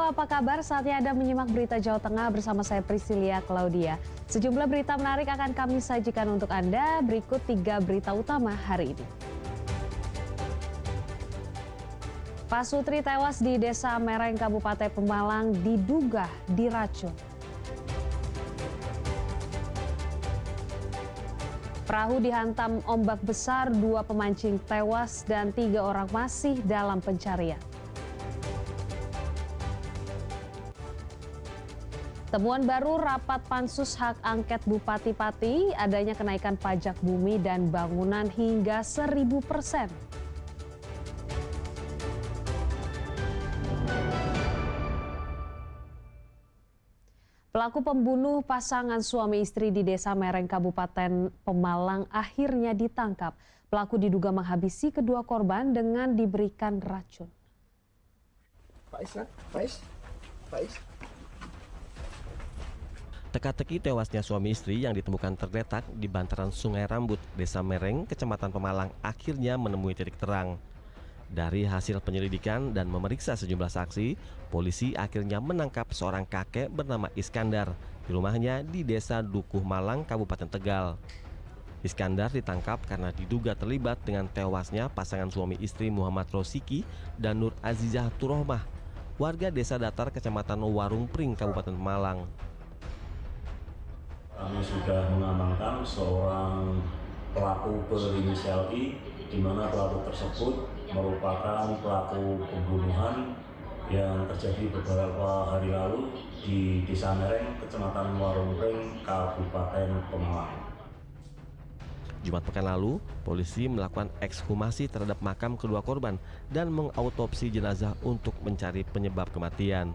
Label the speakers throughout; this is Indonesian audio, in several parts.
Speaker 1: Halo, apa kabar? Saatnya Anda menyimak berita Jawa Tengah bersama saya Priscilia Claudia. Sejumlah berita menarik akan kami sajikan untuk Anda. Berikut 3 berita utama hari ini. Pasutri tewas di Desa Mereng, Kabupaten Pemalang diduga diracun. Perahu dihantam ombak besar, 2 pemancing tewas dan 3 orang masih dalam pencarian. Temuan baru rapat pansus hak angket Bupati Pati, adanya kenaikan pajak bumi dan bangunan hingga 1000%. Pelaku pembunuh pasangan suami istri di Desa Mereng, Kabupaten Pemalang akhirnya ditangkap. Pelaku diduga menghabisi kedua korban dengan diberikan racun.
Speaker 2: Faiz.
Speaker 3: Teka-teki tewasnya suami istri yang ditemukan tergeletak di bantaran Sungai Rambut, Desa Mereng, Kecamatan Pemalang akhirnya menemui titik terang. Dari hasil penyelidikan dan memeriksa sejumlah saksi, polisi akhirnya menangkap seorang kakek bernama Iskandar di rumahnya di Desa Dukuh Malang, Kabupaten Tegal. Iskandar ditangkap karena diduga terlibat dengan tewasnya pasangan suami istri Muhammad Rosiki dan Nur Azizah Turohmah, warga Desa Datar, Kecamatan Warung Pring, Kabupaten Pemalang.
Speaker 4: Kami sudah mengamankan seorang pelaku berinisial I, di mana pelaku tersebut merupakan pelaku pembunuhan yang terjadi beberapa hari lalu di Desa Mereng, Kecamatan Warung Pring, Kabupaten Pemalang.
Speaker 3: Jumat pekan lalu, polisi melakukan ekshumasi terhadap makam kedua korban dan mengautopsi jenazah untuk mencari penyebab kematian.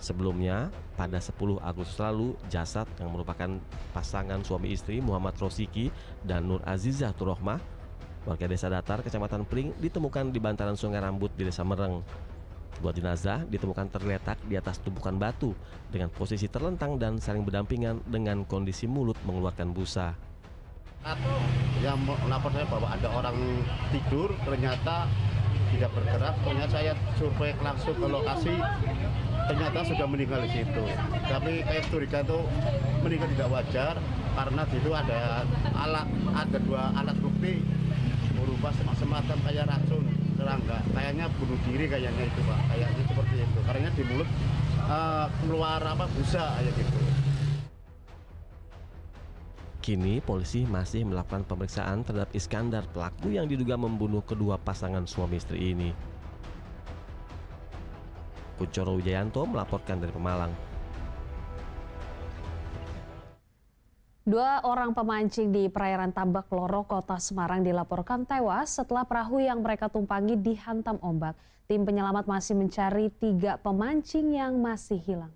Speaker 3: Sebelumnya, pada 10 Agustus lalu, jasad yang merupakan pasangan suami istri Muhammad Rosiki dan Nur Azizah Turohmah, warga Desa Datar, Kecamatan Pring, ditemukan di bantaran Sungai Rambut di Desa Mereng. Kedua jenazah ditemukan terletak di atas tumpukan batu dengan posisi terlentang dan saling berdampingan dengan kondisi mulut mengeluarkan busa.
Speaker 2: Atau yang melapor saya bahwa ada orang tidur ternyata tidak bergerak, ternyata saya survei langsung ke lokasi, ternyata sudah meninggal di situ. Tapi kayak curiga itu meninggal tidak wajar karena di situ ada 2 alat bukti berupa semacam kayak racun serangga. Kayaknya bunuh diri kayaknya itu Pak, kayaknya seperti itu. Karena di mulut keluar busa kayak gitu.
Speaker 3: Kini polisi masih melakukan pemeriksaan terhadap Iskandar, pelaku yang diduga membunuh kedua pasangan suami istri ini. Kuncoro Wijayanto melaporkan dari Pemalang.
Speaker 1: 2 orang pemancing di perairan Tambak Loro, Kota Semarang dilaporkan tewas setelah perahu yang mereka tumpangi dihantam ombak. Tim penyelamat masih mencari 3 pemancing yang masih hilang.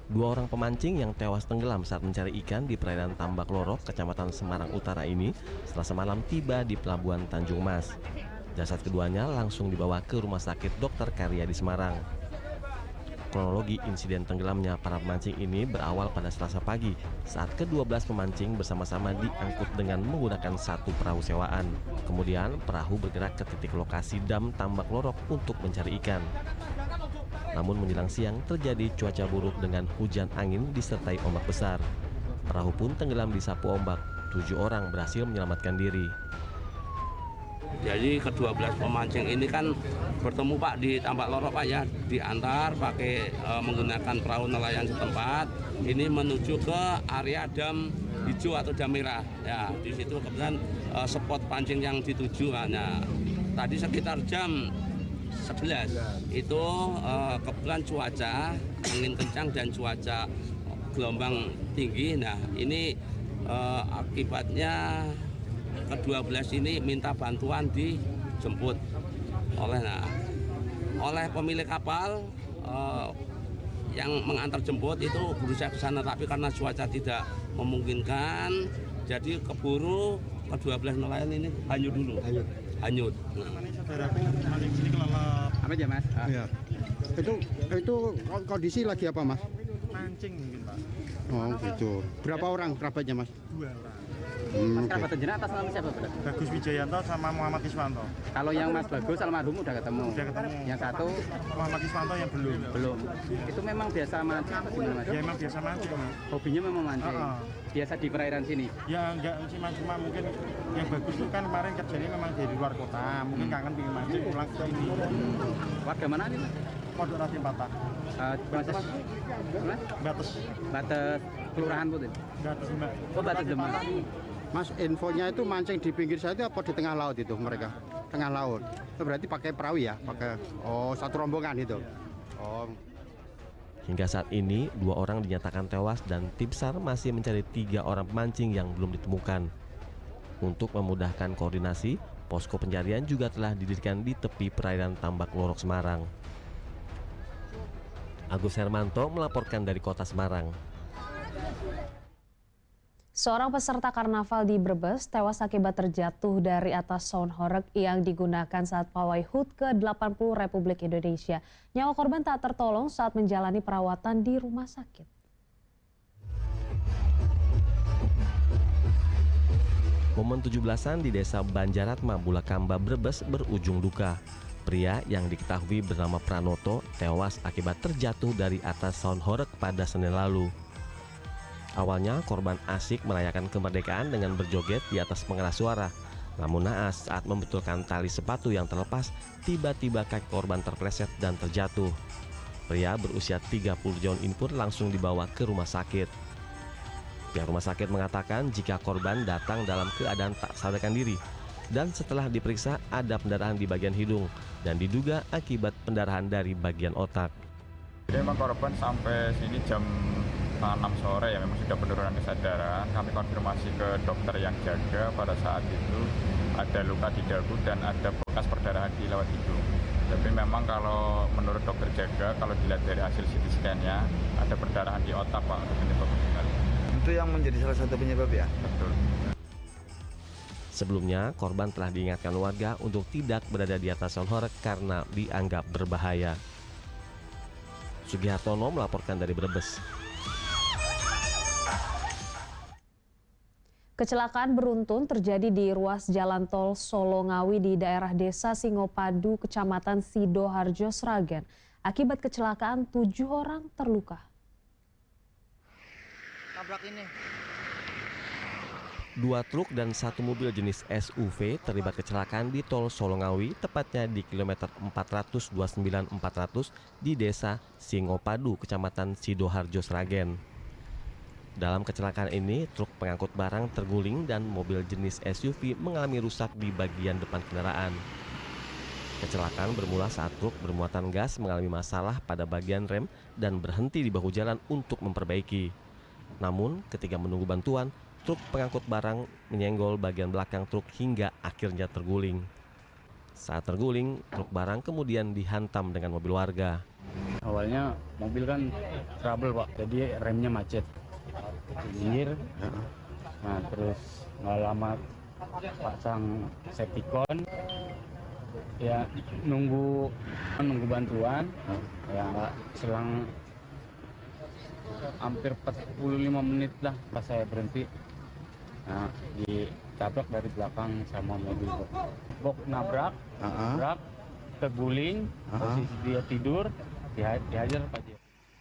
Speaker 3: 2 orang pemancing yang tewas tenggelam saat mencari ikan di perairan Tambak Loro, Kecamatan Semarang Utara ini Selasa malam tiba di Pelabuhan Tanjung Mas. Jasad keduanya langsung dibawa ke Rumah Sakit Dr. Karya di Semarang. Kronologi insiden tenggelamnya para pemancing ini berawal pada Selasa pagi saat ke-12 pemancing bersama-sama diangkut dengan menggunakan 1 perahu sewaan. Kemudian perahu bergerak ke titik lokasi dam Tambak Lorok untuk mencari ikan. Namun menjelang siang terjadi cuaca buruk dengan hujan angin disertai ombak besar. Perahu pun tenggelam disapu ombak. 7 orang berhasil menyelamatkan diri.
Speaker 5: Jadi ke-12 pemancing ini kan bertemu Pak di Tambak Lorok Pak ya, diantar pakai menggunakan perahu nelayan setempat. Ini menuju ke area dam hijau atau dam merah. Ya, di situ kebetulan spot pancing yang dituju. Nah, tadi sekitar jam 11 itu kebetulan cuaca angin kencang dan cuaca gelombang tinggi. Nah, ini akibatnya ke-12 ini minta bantuan dijemput oleh pemilik kapal yang mengantar jemput itu berusaha ke sana, tapi karena cuaca tidak memungkinkan jadi keburu ke-12 nelayan ini hanyut dulu. Hanyut.
Speaker 6: Apa ya Mas?
Speaker 7: Ya. Itu kondisi lagi apa Mas?
Speaker 6: Mancing mungkin Pak.
Speaker 7: Oh gitu. Berapa orang kerabatnya Mas?
Speaker 6: 2 orang. Mas kerabat jenengan atas nama siapa, Bro?
Speaker 8: Bagus Wijayanto sama Muhammad Iswanto.
Speaker 6: Kalau yang Mas Bagus almarhum udah ketemu.
Speaker 8: Udah ketemu.
Speaker 6: Yang satu
Speaker 8: Muhammad Iswanto yang belum.
Speaker 6: belum. Itu memang biasa mancing apa gimana, Mas?
Speaker 8: Ya emang biasa mancing, Mas.
Speaker 6: Hobinya memang mancing. Biasa di perairan sini.
Speaker 8: Ya enggak sih, Mas, cuma mungkin yang bagus itu kan kemarin kerjanya memang dari luar kota. Mungkin kangen pengen mancing pulang ke sini.
Speaker 6: Warga mana nih, Mas?
Speaker 8: Pondok Raden Patah.
Speaker 6: Batas.
Speaker 8: Batas.
Speaker 6: Batas Kelurahan Putin.
Speaker 8: Batas Demak.
Speaker 6: Oh, Batas Demak.
Speaker 7: Mas, infonya itu mancing di pinggir saya itu apa di tengah laut itu mereka? Tengah laut. Itu berarti pakai perahu ya? Pakai satu rombongan itu. Oh.
Speaker 3: Hingga saat ini, 2 orang dinyatakan tewas dan tim SAR masih mencari 3 orang pemancing yang belum ditemukan. Untuk memudahkan koordinasi, posko pencarian juga telah didirikan di tepi perairan Tambak Lorok, Semarang. Agus Hermanto melaporkan dari Kota Semarang.
Speaker 1: Seorang peserta karnaval di Brebes tewas akibat terjatuh dari atas sound horeg yang digunakan saat pawai HUT ke-80 Republik Indonesia. Nyawa korban tak tertolong saat menjalani perawatan di rumah sakit.
Speaker 3: Momen 17-an di Desa Banjaratma, Bulakamba, Brebes berujung duka. Pria yang diketahui bernama Pranoto tewas akibat terjatuh dari atas sound horeg pada Senin lalu. Awalnya korban asyik merayakan kemerdekaan dengan berjoget di atas pengeras suara. Namun naas saat membetulkan tali sepatu yang terlepas, tiba-tiba kaki korban terpleset dan terjatuh. Pria berusia 30 tahun ini pun langsung dibawa ke rumah sakit. Pihak rumah sakit mengatakan jika korban datang dalam keadaan tak sadarkan diri. Dan setelah diperiksa ada pendarahan di bagian hidung dan diduga akibat pendarahan dari bagian otak.
Speaker 9: Jadi memang korban sampai sini jam 6 sore ya memang sudah penurunan kesadaran. Kami konfirmasi ke dokter yang jaga pada saat itu ada luka di dagu dan ada bekas perdarahan di lewat hidung. Tapi memang kalau menurut dokter jaga, kalau dilihat dari hasil CT scan-nya ada perdarahan di otak, Pak, untuk penyebab meninggal.
Speaker 10: Itu yang menjadi salah satu penyebab ya?
Speaker 9: Betul.
Speaker 3: Sebelumnya, korban telah diingatkan warga untuk tidak berada di atas sound horeg karena dianggap berbahaya. Sugihartono melaporkan dari Brebes.
Speaker 1: Kecelakaan beruntun terjadi di ruas jalan tol Solo Ngawi di daerah Desa Singopadu, Kecamatan Sidoharjo, Sragen. Akibat kecelakaan 7 orang terluka.
Speaker 10: Tabrak ini.
Speaker 3: 2 truk dan 1 mobil jenis SUV terlibat kecelakaan di tol Solo Ngawi, tepatnya di kilometer 429-400 di Desa Singopadu, Kecamatan Sidoharjo, Sragen. Dalam kecelakaan ini, truk pengangkut barang terguling dan mobil jenis SUV mengalami rusak di bagian depan kendaraan. Kecelakaan bermula saat truk bermuatan gas mengalami masalah pada bagian rem dan berhenti di bahu jalan untuk memperbaiki. Namun, ketika menunggu bantuan, truk pengangkut barang menyenggol bagian belakang truk hingga akhirnya terguling. Saat terguling, truk barang kemudian dihantam dengan mobil warga.
Speaker 6: Awalnya mobil kan trouble, Pak, jadi remnya macet. Pinggir, nah terus nggak lama pasang safety con, ya nunggu bantuan, ya selang hampir 45 menit lah pas saya berhenti, nah ditabrak dari belakang sama mobil box nabrak, terguling, posisi dia tidur, dihajar Pak.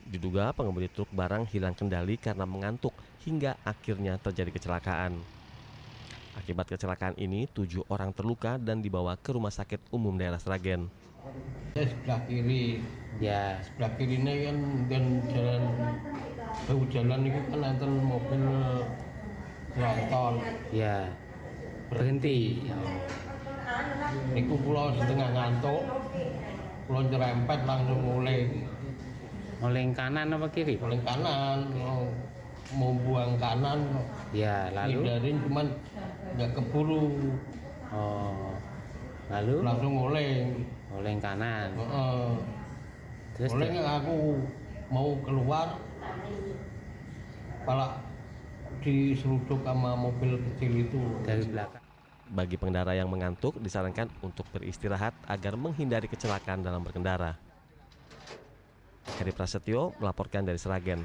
Speaker 3: Diduga pengemudi truk barang hilang kendali karena mengantuk hingga akhirnya terjadi kecelakaan. Akibat kecelakaan ini 7 orang terluka dan dibawa ke Rumah Sakit Umum Daerah Sragen.
Speaker 11: Sebelah kiri, ya sebelah kiri ini kan jalan itu kan enten mobil tronton.
Speaker 6: Ya berhenti.
Speaker 11: Niku pulau setengah ngantuk, pulau nyerempet langsung
Speaker 6: Oleng kanan apa kiri?
Speaker 11: Oleng kanan, mau buang kanan.
Speaker 6: Ya, lalu
Speaker 11: hindarin cuman nggak keburu.
Speaker 6: Oh, lalu
Speaker 11: langsung
Speaker 6: oleng kanan.
Speaker 11: Terus oleng aku mau keluar, malah diseruduk sama mobil kecil itu
Speaker 6: dari belakang.
Speaker 3: Bagi pengendara yang mengantuk disarankan untuk beristirahat agar menghindari kecelakaan dalam berkendara. Heri Prasetyo melaporkan dari Sragen.